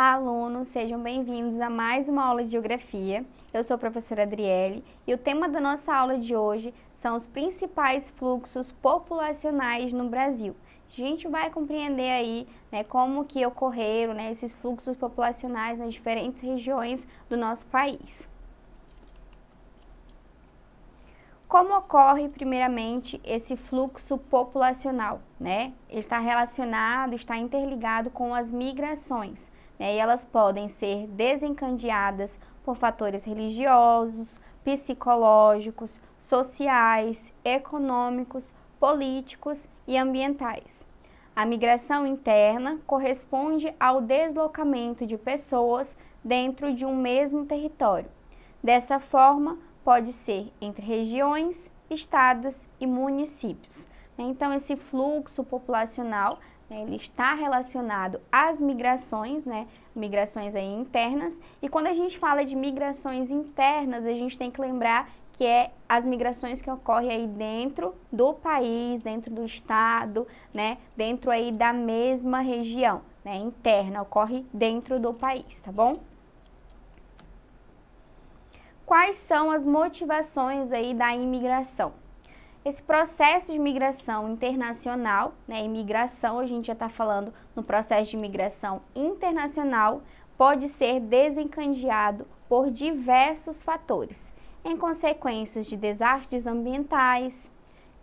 Olá, alunos! Sejam bem-vindos a mais uma aula de Geografia. Eu sou a professora Adriele e o tema da nossa aula de hoje são os principais fluxos populacionais no Brasil. A gente vai compreender aí, como que ocorreram, esses fluxos populacionais nas diferentes regiões do nosso país. Como ocorre, primeiramente, esse fluxo populacional, Ele está relacionado, está interligado com as migrações, E elas podem ser desencadeadas por fatores religiosos, psicológicos, sociais, econômicos, políticos e ambientais. A migração interna corresponde ao deslocamento de pessoas dentro de um mesmo território. Dessa forma, pode ser entre regiões, estados e municípios. Então, esse fluxo populacional, ele está relacionado às migrações, migrações aí internas. E quando a gente fala de migrações internas, a gente tem que lembrar que é as migrações que ocorrem aí dentro do país, dentro do estado, dentro aí da mesma região, interna, ocorre dentro do país, tá bom? Quais são as motivações aí da imigração? Esse processo de migração internacional, imigração, a gente já está falando no processo de migração internacional, pode ser desencadeado por diversos fatores, em consequências de desastres ambientais,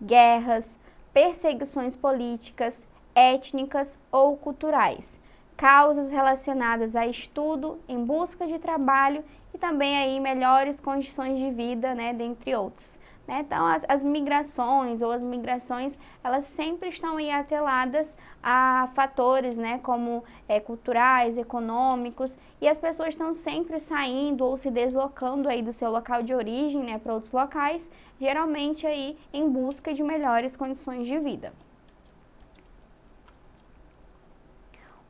guerras, perseguições políticas, étnicas ou culturais, causas relacionadas a estudo, em busca de trabalho e também aí melhores condições de vida, dentre outros. Então, as migrações ou as migrações, elas sempre estão aí atreladas a fatores, como culturais, econômicos, e as pessoas estão sempre saindo ou se deslocando aí do seu local de origem, para outros locais, geralmente aí em busca de melhores condições de vida.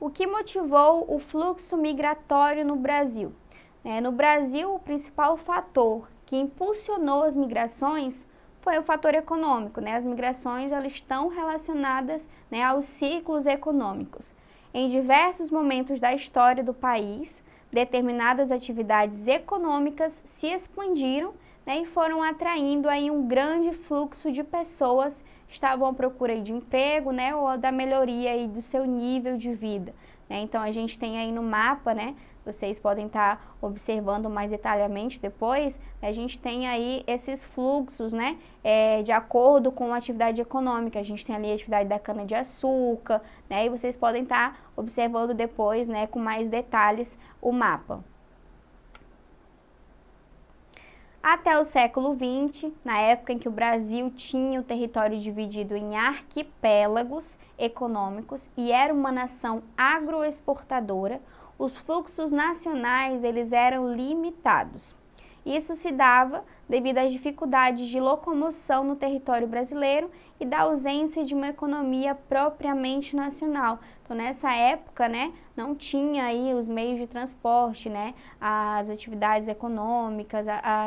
O que motivou o fluxo migratório no Brasil? No Brasil, o principal fator que impulsionou as migrações foi o fator econômico. As migrações elas estão relacionadas aos ciclos econômicos. Em diversos momentos da história do país, determinadas atividades econômicas se expandiram e foram atraindo aí um grande fluxo de pessoas que estavam à procura de emprego ou da melhoria aí do seu nível de vida. Então, a gente tem aí no mapa, vocês podem estar observando mais detalhadamente depois, a gente tem aí esses fluxos, de acordo com a atividade econômica. A gente tem ali a atividade da cana-de-açúcar, e vocês podem estar observando depois, com mais detalhes, o mapa. Até o século XX, na época em que o Brasil tinha o território dividido em arquipélagos econômicos e era uma nação agroexportadora, os fluxos nacionais eles eram limitados. Isso se dava devido às dificuldades de locomoção no território brasileiro e da ausência de uma economia propriamente nacional. Então, nessa época, não tinha aí os meios de transporte, as atividades econômicas,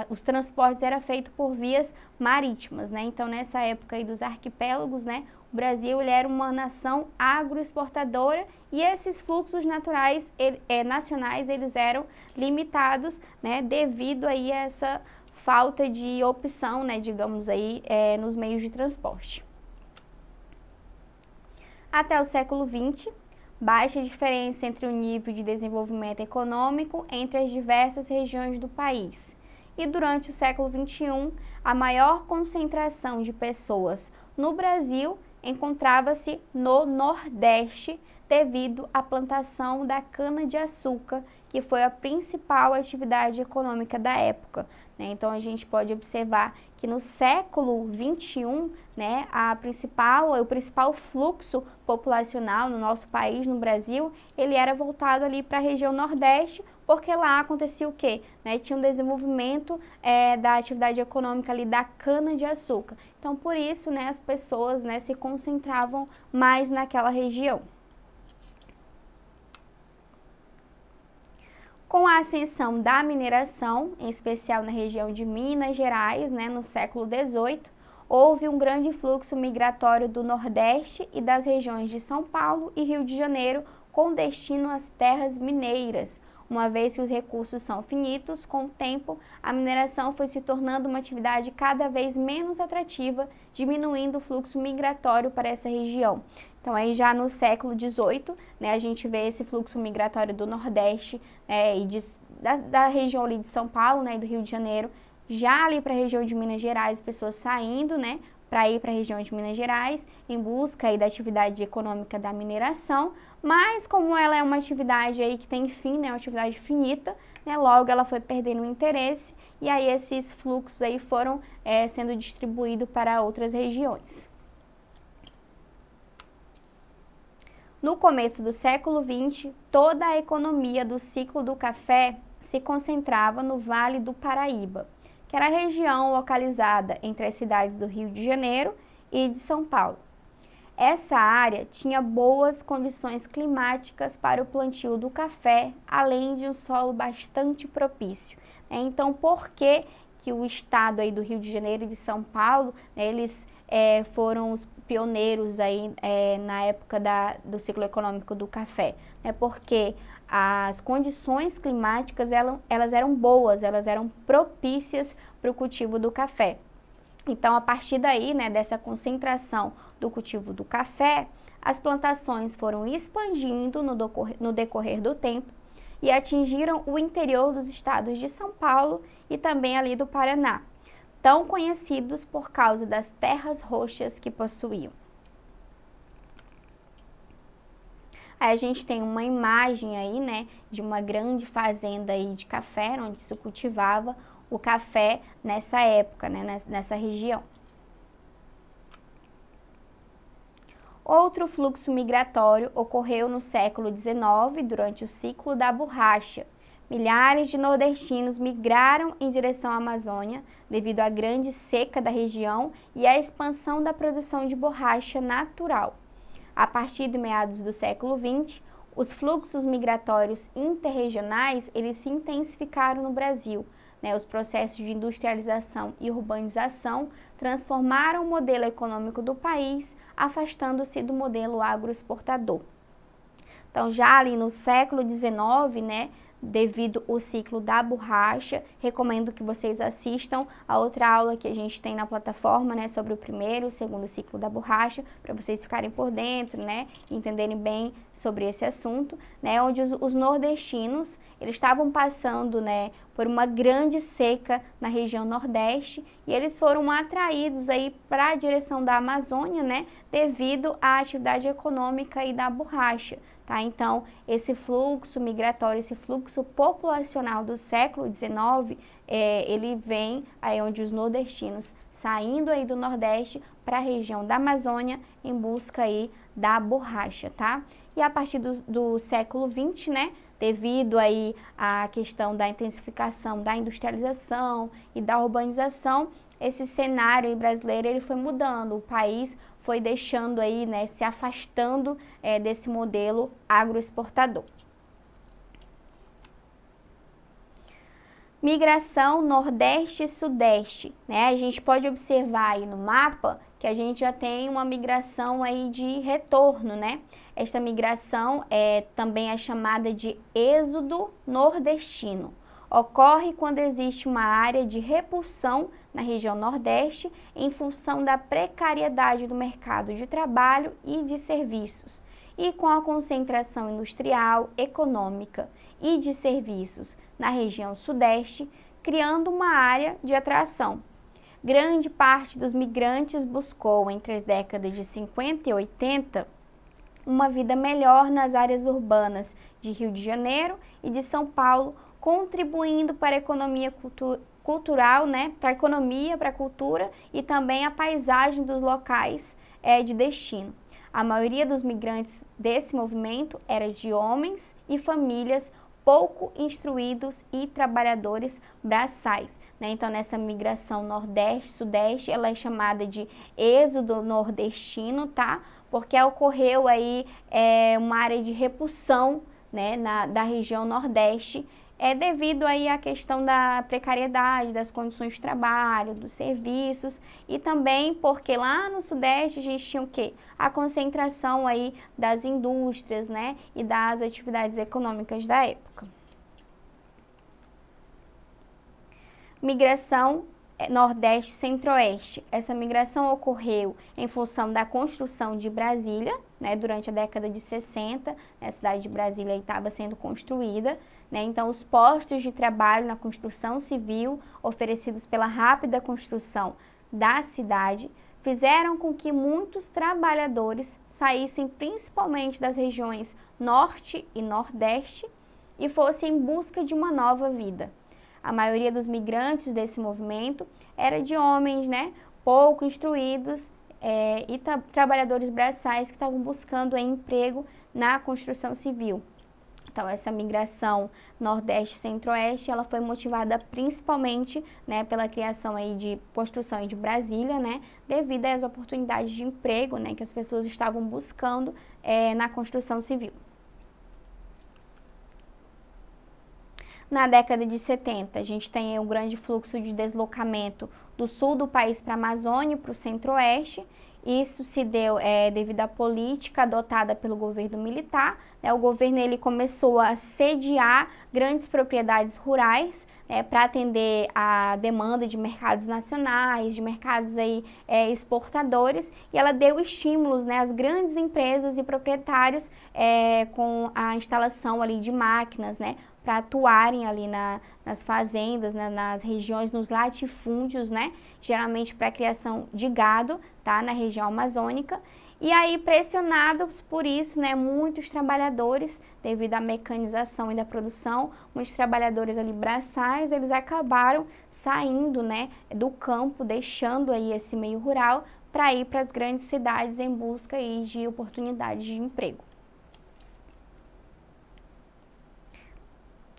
os transportes eram feitos por vias marítimas, Então, nessa época aí dos arquipélagos, o Brasil ele era uma nação agroexportadora e esses fluxos naturais, nacionais, eles eram limitados, devido aí a essa falta de opção, digamos aí, nos meios de transporte. Até o século XX, baixa diferença entre o nível de desenvolvimento econômico entre as diversas regiões do país. E durante o século XXI, a maior concentração de pessoas no Brasil encontrava-se no Nordeste, devido à plantação da cana-de-açúcar, que foi a principal atividade econômica da época. Então, a gente pode observar que no século XXI, o principal fluxo populacional no nosso país, no Brasil, ele era voltado ali para a região Nordeste, porque lá acontecia o quê? Tinha um desenvolvimento da atividade econômica ali da cana-de-açúcar. Então, por isso, as pessoas se concentravam mais naquela região. Com a ascensão da mineração, em especial na região de Minas Gerais, no século XVIII, houve um grande fluxo migratório do Nordeste e das regiões de São Paulo e Rio de Janeiro com destino às terras mineiras. Uma vez que os recursos são finitos, com o tempo, a mineração foi se tornando uma atividade cada vez menos atrativa, diminuindo o fluxo migratório para essa região. Então, aí já no século XVIII, né, a gente vê esse fluxo migratório do Nordeste e da região ali de São Paulo, né, e do Rio de Janeiro, já ali para a região de Minas Gerais, pessoas saindo, né, para ir para a região de Minas Gerais, em busca aí da atividade econômica da mineração, mas como ela é uma atividade aí que tem fim, né, uma atividade finita, né, logo ela foi perdendo o interesse e aí esses fluxos aí foram sendo distribuídos para outras regiões. No começo do século XX, toda a economia do ciclo do café se concentrava no Vale do Paraíba, que era a região localizada entre as cidades do Rio de Janeiro e de São Paulo. Essa área tinha boas condições climáticas para o plantio do café, além de um solo bastante propício. Então, por que o estado aí do Rio de Janeiro e de São Paulo, né, eles foram os pioneiros aí, na época do ciclo econômico do café? Porque as condições climáticas elas eram boas, elas eram propícias para o cultivo do café. Então, a partir daí, né, dessa concentração do cultivo do café, as plantações foram expandindo no decorrer do tempo e atingiram o interior dos estados de São Paulo e também ali do Paraná, tão conhecidos por causa das terras roxas que possuíam. Aí a gente tem uma imagem aí, né, de uma grande fazenda aí de café, onde se cultivava o café nessa época, né, nessa região. Outro fluxo migratório ocorreu no século XIX, durante o ciclo da borracha. Milhares de nordestinos migraram em direção à Amazônia devido à grande seca da região e à expansão da produção de borracha natural. A partir de meados do século XX, os fluxos migratórios interregionais eles se intensificaram no Brasil. Os processos de industrialização e urbanização transformaram o modelo econômico do país, afastando-se do modelo agroexportador. Então, já ali no século XIX, né, devido ao ciclo da borracha, recomendo que vocês assistam a outra aula que a gente tem na plataforma, né, sobre o primeiro e o segundo ciclo da borracha, para vocês ficarem por dentro, né, entenderem bem sobre esse assunto, né, onde os nordestinos, eles estavam passando, né, por uma grande seca na região nordeste e eles foram atraídos aí para a direção da Amazônia, né, devido à atividade econômica e da borracha. Tá? Então, esse fluxo migratório, esse fluxo populacional do século XIX, ele vem aí onde os nordestinos saindo aí do Nordeste para a região da Amazônia em busca aí da borracha, tá? E a partir do século XX, né, devido aí à questão da intensificação da industrialização e da urbanização, esse cenário brasileiro ele foi mudando, o país foi deixando aí, né, se afastando desse modelo agroexportador. Migração Nordeste e Sudeste, né? A gente pode observar aí no mapa que a gente já tem uma migração aí de retorno, né? Esta migração também é chamada de êxodo nordestino. Ocorre quando existe uma área de repulsão na região Nordeste em função da precariedade do mercado de trabalho e de serviços, e com a concentração industrial, econômica e de serviços na região Sudeste, criando uma área de atração. Grande parte dos migrantes buscou, entre as décadas de 50 e 80, uma vida melhor nas áreas urbanas de Rio de Janeiro e de São Paulo, contribuindo para a economia cultural, né, para a economia, para a cultura e também a paisagem dos locais de destino. A maioria dos migrantes desse movimento era de homens e famílias pouco instruídos e trabalhadores braçais, né? Então, nessa migração Nordeste-Sudeste, ela é chamada de êxodo nordestino, tá? Porque ocorreu aí uma área de repulsão, né, da região Nordeste É devido aí à questão da precariedade, das condições de trabalho, dos serviços e também porque lá no Sudeste a gente tinha o quê? A concentração aí das indústrias, né, e das atividades econômicas da época. Migração Nordeste Centro-Oeste. Essa migração ocorreu em função da construção de Brasília, né, durante a década de 60, a cidade de Brasília estava sendo construída, né, então os postos de trabalho na construção civil oferecidos pela rápida construção da cidade fizeram com que muitos trabalhadores saíssem principalmente das regiões Norte e Nordeste e fossem em busca de uma nova vida. A maioria dos migrantes desse movimento era de homens, né, pouco instruídos e trabalhadores braçais que estavam buscando emprego na construção civil. Então, essa migração Nordeste-Centro-Oeste, ela foi motivada principalmente, né, pela criação aí de construção de Brasília, né, devido às oportunidades de emprego, né, que as pessoas estavam buscando na construção civil. Na década de 70, a gente tem um grande fluxo de deslocamento do sul do país para a Amazônia e para o Centro-Oeste. Isso se deu devido à política adotada pelo governo militar, né? O governo ele começou a sediar grandes propriedades rurais para atender a demanda de mercados nacionais, de mercados aí, exportadores, e ela deu estímulos, né, às grandes empresas e proprietários com a instalação ali de máquinas, né, para atuarem ali nas fazendas, né, nas regiões, nos latifúndios, né, geralmente para a criação de gado, tá, na região amazônica. E aí, pressionados por isso, né, muitos trabalhadores, devido à mecanização e da produção, muitos trabalhadores ali braçais, eles acabaram saindo, né, do campo, deixando aí esse meio rural para ir para as grandes cidades em busca aí de oportunidades de emprego.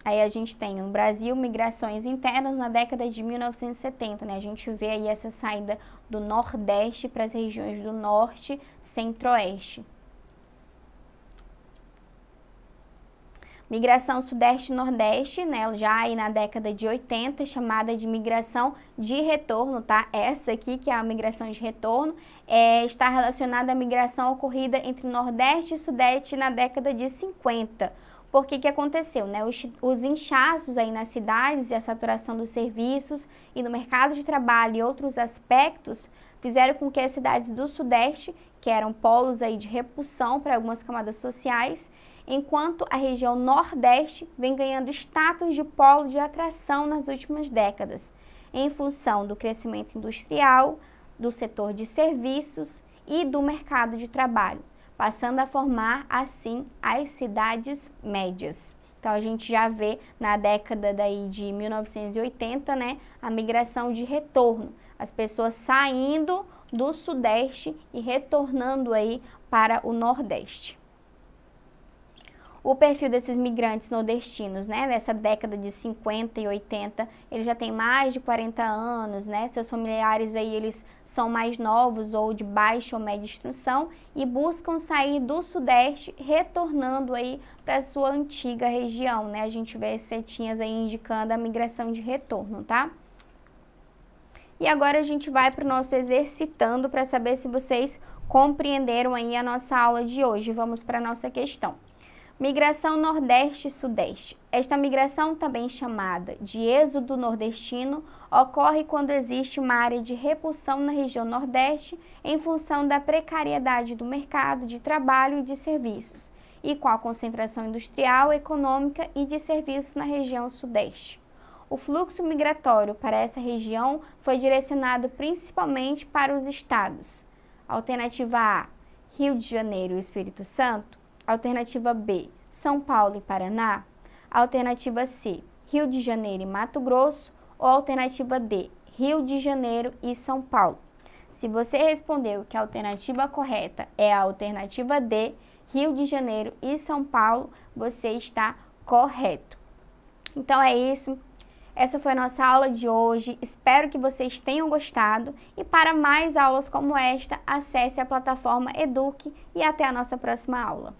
Aí a gente tem no Brasil migrações internas na década de 1970, né? A gente vê aí essa saída do Nordeste para as regiões do Norte, Centro-Oeste. Migração Sudeste-Nordeste, né? Já aí na década de 80, chamada de migração de retorno, tá? Essa aqui, que é a migração de retorno, está relacionada à migração ocorrida entre Nordeste e Sudeste na década de 50. Por que aconteceu, né? Os inchaços aí nas cidades e a saturação dos serviços e no mercado de trabalho e outros aspectos fizeram com que as cidades do Sudeste, que eram polos aí de repulsão para algumas camadas sociais, enquanto a região Nordeste vem ganhando status de polo de atração nas últimas décadas, em função do crescimento industrial, do setor de serviços e do mercado de trabalho, passando a formar, assim, as cidades médias. Então, a gente já vê na década daí de 1980, né, a migração de retorno, as pessoas saindo do Sudeste e retornando aí para o Nordeste. O perfil desses migrantes nordestinos, né, nessa década de 50 e 80, ele já tem mais de 40 anos, né, seus familiares aí, eles são mais novos ou de baixa ou média instrução e buscam sair do Sudeste, retornando aí para sua antiga região, né, a gente vê as setinhas aí indicando a migração de retorno, tá? E agora a gente vai para o nosso exercitando para saber se vocês compreenderam aí a nossa aula de hoje. Vamos para a nossa questão. Migração Nordeste e Sudeste. Esta migração, também chamada de êxodo nordestino, ocorre quando existe uma área de repulsão na região Nordeste em função da precariedade do mercado de trabalho e de serviços, e com a concentração industrial, econômica e de serviços na região Sudeste. O fluxo migratório para essa região foi direcionado principalmente para os estados. Alternativa A, Rio de Janeiro e Espírito Santo. Alternativa B, São Paulo e Paraná. Alternativa C, Rio de Janeiro e Mato Grosso. Ou alternativa D, Rio de Janeiro e São Paulo. Se você respondeu que a alternativa correta é a alternativa D, Rio de Janeiro e São Paulo, você está correto. Então é isso. Essa foi a nossa aula de hoje, espero que vocês tenham gostado e para mais aulas como esta, acesse a plataforma Eduque e até a nossa próxima aula.